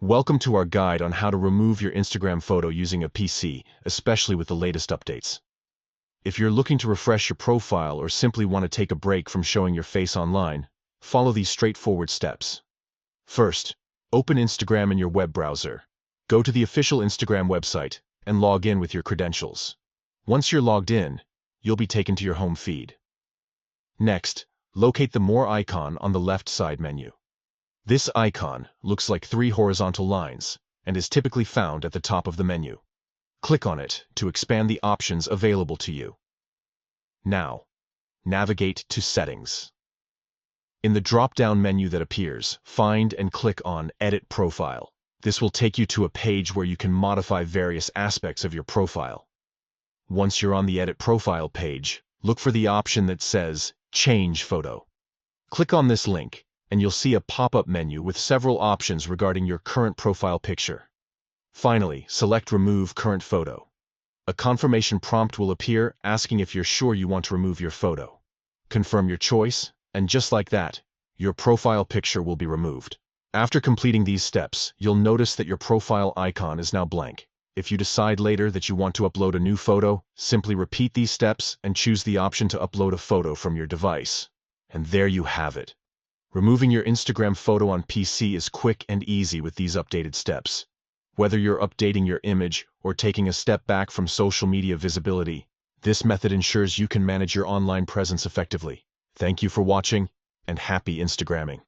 Welcome to our guide on how to remove your Instagram photo using a PC, especially with the latest updates. If you're looking to refresh your profile or simply want to take a break from showing your face online, follow these straightforward steps. First, open Instagram in your web browser. Go to the official Instagram website and log in with your credentials. Once you're logged in, you'll be taken to your home feed. Next, locate the More icon on the left side menu. This icon looks like three horizontal lines and is typically found at the top of the menu. Click on it to expand the options available to you. Now, navigate to Settings. In the drop-down menu that appears, find and click on Edit Profile. This will take you to a page where you can modify various aspects of your profile. Once you're on the Edit Profile page, look for the option that says Change Photo. Click on this link, and you'll see a pop-up menu with several options regarding your current profile picture. Finally, select Remove Current Photo. A confirmation prompt will appear asking if you're sure you want to remove your photo. Confirm your choice, and just like that, your profile picture will be removed. After completing these steps, you'll notice that your profile icon is now blank. If you decide later that you want to upload a new photo, simply repeat these steps and choose the option to upload a photo from your device. And there you have it. Removing your Instagram photo on PC is quick and easy with these updated steps. Whether you're updating your image or taking a step back from social media visibility, this method ensures you can manage your online presence effectively. Thank you for watching, and happy Instagramming.